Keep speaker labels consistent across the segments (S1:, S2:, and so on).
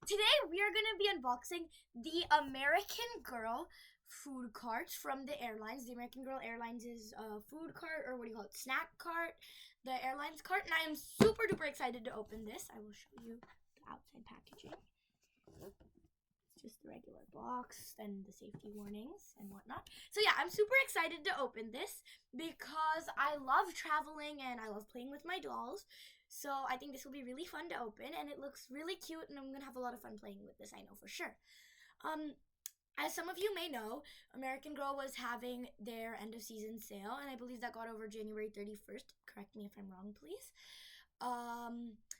S1: Today we are going to be unboxing the American Girl food carts from the airlines. The American Girl Airlines is a food cart, or what do you call it, snack cart, the airlines cart, and I am super duper excited to open this. I will show you the outside packaging. It's just the regular box and the safety warnings and whatnot. So yeah, I'm super excited to open this because I love traveling and I love playing with my dolls. So I think this will be really fun to open, and it looks really cute, and I'm going to have a lot of fun playing with this, I know for sure. As some of you may know, American Girl was having their end of season sale, and I believe that got over January 31st. Correct me if I'm wrong, please.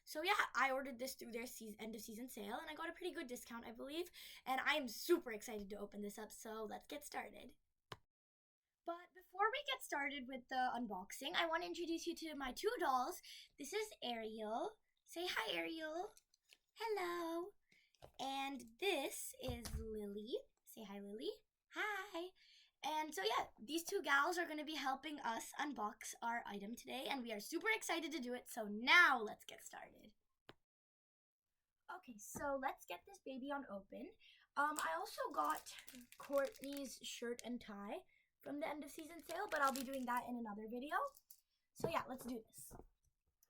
S1: So yeah, I ordered this through their end of season sale, and I got a pretty good discount, I believe, and I am super excited to open this up, so let's get started. But before we get started with the unboxing, I want to introduce you to my two dolls. This is Ariel. Say hi, Ariel. Hello. And this is Lily. Say hi, Lily. Hi. And so yeah, these two gals are going to be helping us unbox our item today, and we are super excited to do it. So now let's get started. Okay, so let's get this baby on open. I also got Courtney's shirt and tie from the end of season sale, but I'll be doing that in another video. So yeah, let's do this.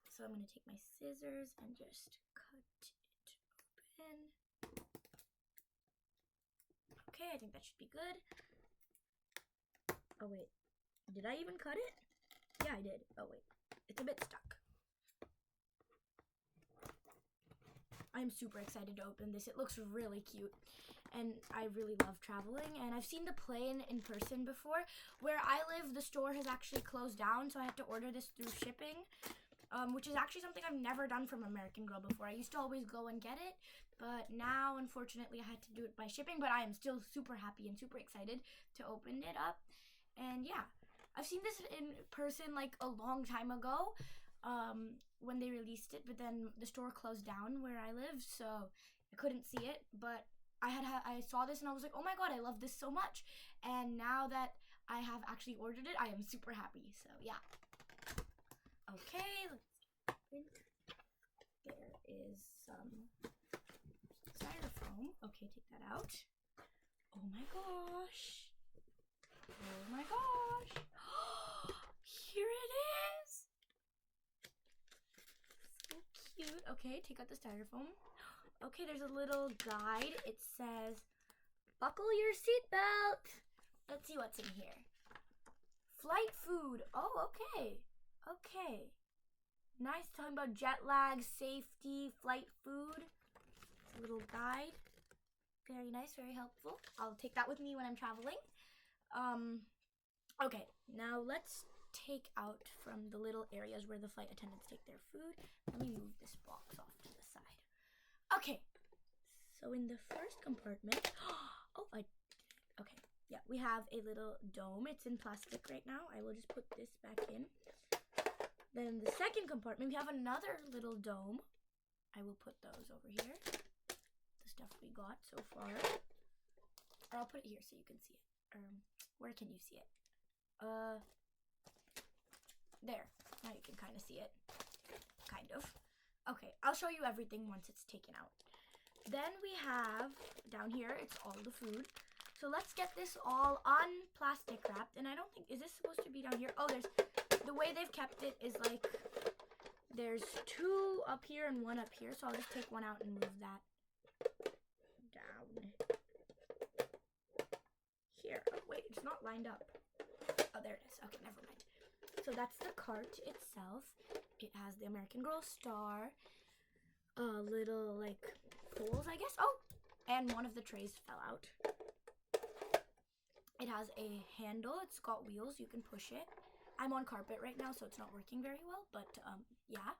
S1: So I'm going to take my scissors and just cut it open. Okay, I think that should be good. Oh wait, did I even cut it? Yeah, I did. Oh wait, it's a bit stuck. I'm super excited to open this. It looks really cute, and I really love traveling, and I've seen the plane in person before. Where I live, the store has actually closed down, so I had to order this through shipping, which is actually something I've never done from American Girl before. I used to always go and get it, but now, unfortunately, I had to do it by shipping, but I am still super happy and super excited to open it up. And yeah, I've seen this in person like a long time ago, when they released it, but then the store closed down where I live, so I couldn't see it. But I saw this and I was like, oh my god, I love this so much. And now that I have actually ordered it, I am super happy. So yeah. Okay, let's open. There is some styrofoam. Okay, take that out. Oh my gosh. Oh my gosh. Here it is. So cute. Okay, take out the styrofoam. Okay, there's a little guide. It says, buckle your seatbelt. Let's see what's in here. Flight food. Oh, okay. Okay. Nice, talking about jet lag, safety, flight food. It's a little guide. Very nice, very helpful. I'll take that with me when I'm traveling. Okay, now let's take out from the little areas where the flight attendants take their food. Let me move this box off to the side. Okay, so in the first compartment, okay, yeah, we have a little dome. It's in plastic right now. I will just put this back in. Then in the second compartment, we have another little dome. I will put those over here. The stuff we got so far. Or I'll put it here so you can see it. Where can you see it? There. Now you can kind of see it. Kind of. Okay, I'll show you everything once it's taken out. Then we have, down here, it's all the food. So let's get this all plastic wrapped. And I don't think, is this supposed to be down here? Oh, the way they've kept it is like, there's two up here and one up here. So I'll just take one out and move that down. Here. Oh, wait, it's not lined up. Oh, there it is. Okay, never mind. So that's the cart itself. It has the American Girl star, little like poles, I guess. Oh, and one of the trays fell out. It has a handle. It's got wheels. You can push it. I'm on carpet right now, so it's not working very well, but yeah.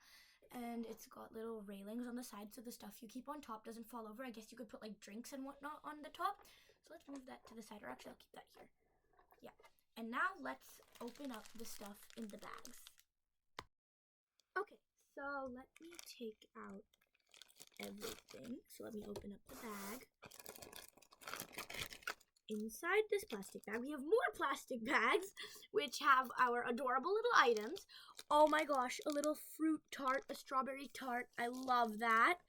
S1: And it's got little railings on the side, so the stuff you keep on top doesn't fall over. I guess you could put like drinks and whatnot on the top. So let's move that to the side, or actually I'll keep that here. Yeah. And now let's open up the stuff in the bags. Okay, so let me take out everything. So let me open up the bag. Inside this plastic bag, we have more plastic bags, which have our adorable little items. Oh my gosh, a little fruit tart, a strawberry tart. I love that.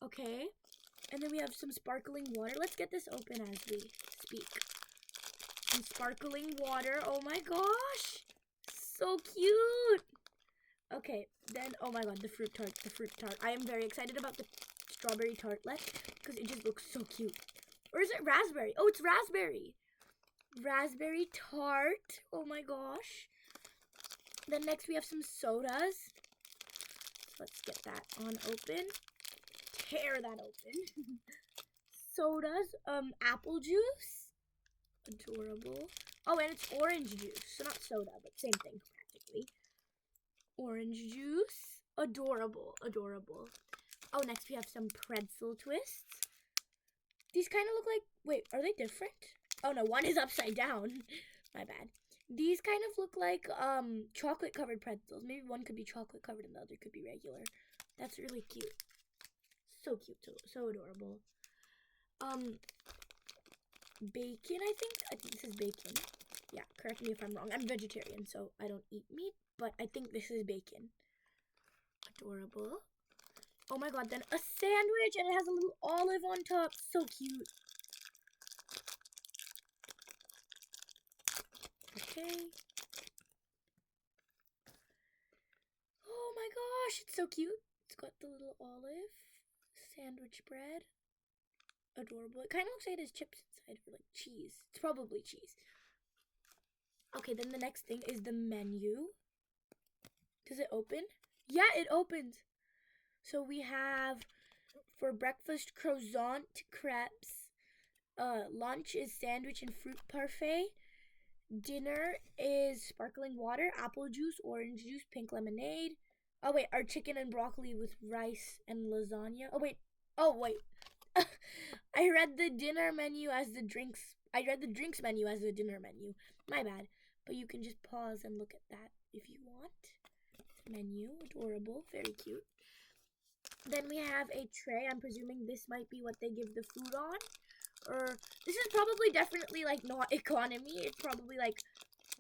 S1: Okay. And then we have some sparkling water. Let's get this open as we speak. Some sparkling water. Oh my gosh. So cute. Okay, then, oh my god, the fruit tart. I am very excited about the strawberry tartlet because it just looks so cute. Or is it raspberry? Oh, it's raspberry. Raspberry tart. Oh my gosh. Then next we have some sodas. Let's get that on open. Tear that open. Sodas. Apple juice. Adorable. Oh, and it's orange juice. So not soda, but same thing practically. Orange juice. Adorable. Oh, next we have some pretzel twists. These kind of look like, wait, are they different? Oh no, one is upside down. My bad. These kind of look like chocolate covered pretzels. Maybe one could be chocolate covered and the other could be regular. That's really cute. So cute, so adorable. Bacon, I think this is bacon. Yeah, correct me if I'm wrong. I'm vegetarian, so I don't eat meat, but I think this is bacon. Adorable. Oh my god, then a sandwich, and it has a little olive on top. So cute. Okay. Oh my gosh, it's so cute. It's got the little olive sandwich bread. Adorable. It kind of looks like it has chips inside, or like cheese. It's probably cheese. Okay, then the next thing is the menu. Does it open? Yeah, it opens. So we have for breakfast croissant crepes. Lunch is sandwich and fruit parfait. Dinner is sparkling water, apple juice, orange juice, pink lemonade. Oh wait, our chicken and broccoli with rice and lasagna. Oh wait. I read the dinner menu as the drinks. I read the drinks menu as the dinner menu. My bad. But you can just pause and look at that if you want. Menu, adorable, very cute. Then we have a tray. I'm presuming this might be what they give the food on. Or this is probably definitely like not economy. It's probably like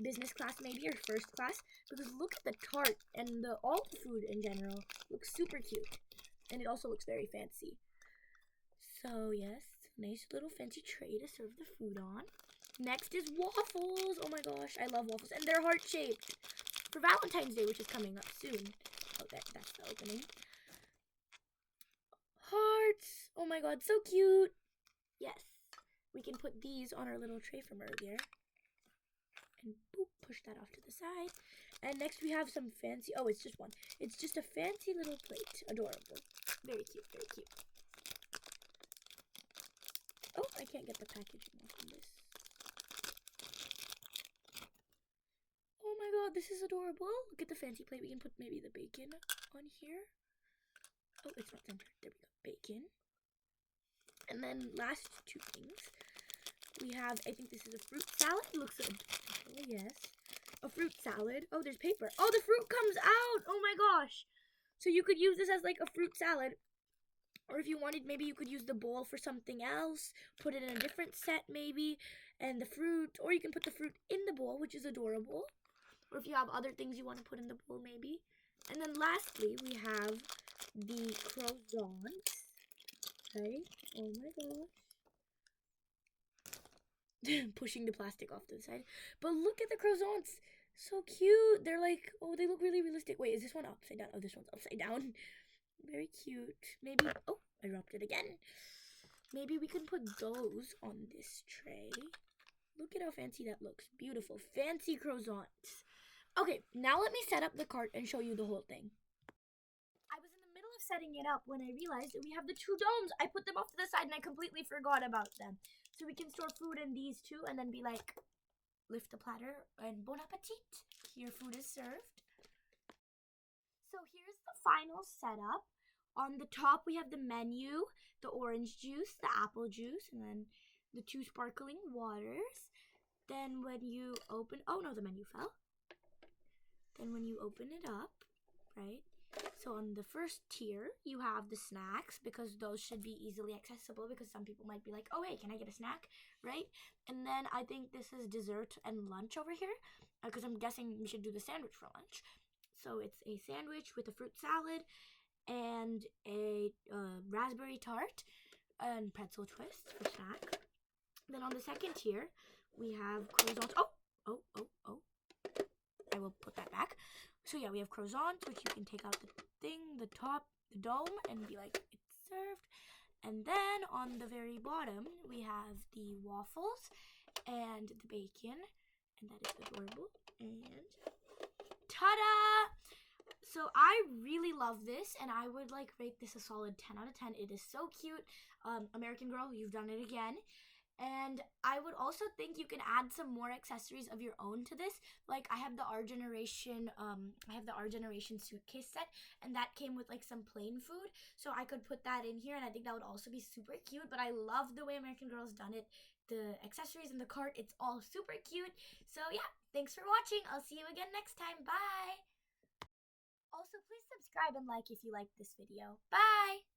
S1: business class maybe, or first class. Because look at the tart and all the food in general looks super cute. And it also looks very fancy. So yes, nice little fancy tray to serve the food on. Next is waffles. Oh my gosh, I love waffles. And they're heart-shaped. For Valentine's Day, which is coming up soon. Oh, that's the opening. Hearts. Oh my god, so cute. Yes. We can put these on our little tray from earlier. And boop, push that off to the side. And next we have some fancy, oh, it's just one. It's just a fancy little plate. Adorable. Very cute, very cute. Oh, I can't get the packaging off of this. Oh my god, this is adorable. Look at the fancy plate. We can put maybe the bacon on here. Oh, it's not centered. There we go. Bacon. And then last two things. We have, I think this is a fruit salad. It looks good. Oh, yes. A fruit salad. Oh, there's paper. Oh, the fruit comes out. Oh my gosh. So you could use this as like a fruit salad. Or if you wanted, maybe you could use the bowl for something else. Put it in a different set maybe. And the fruit. Or you can put the fruit in the bowl, which is adorable. Or if you have other things you want to put in the bowl maybe. And then lastly, we have the croissants. Okay. Oh my gosh. Pushing the plastic off to the side. But look at the croissants. So cute. They're like, oh, they look really realistic. Wait, is this one upside down? Oh, this one's upside down. Very cute. Maybe, oh, I dropped it again. Maybe we can put those on this tray. Look at how fancy that looks. Beautiful. Fancy croissants. Okay, now let me set up the cart and show you the whole thing. I was in the middle of setting it up when I realized that we have the two domes. I put them off to the side and I completely forgot about them. So we can store food in these two and then be like, lift the platter and bon appetit. Your food is served. So here's the final setup. On the top we have the menu, the orange juice, the apple juice, and then the two sparkling waters. Then when you open, oh no, the menu fell. Then when you open it up, right? So on the first tier, you have the snacks because those should be easily accessible because some people might be like, oh, hey, can I get a snack, right? And then I think this is dessert and lunch over here because I'm guessing we should do the sandwich for lunch. So it's a sandwich with a fruit salad and a raspberry tart and pretzel twists for snack. Then on the second tier, we have croissants. Oh. I will put that back. So yeah, we have croissants, which you can take out the thing, the top, the dome, and be like, it's served. And then on the very bottom, we have the waffles and the bacon. And that is adorable. And ta-da! So I really love this, and I would like rate this a solid 10 out of 10. It is so cute. American Girl, you've done it again. And I would also think you can add some more accessories of your own to this. Like I have the Our Generation suitcase set, and that came with like some plain food. So I could put that in here, and I think that would also be super cute. But I love the way American Girl's done it. The accessories in the cart, it's all super cute. So yeah, thanks for watching. I'll see you again next time. Bye! Also, please subscribe and like if you liked this video. Bye!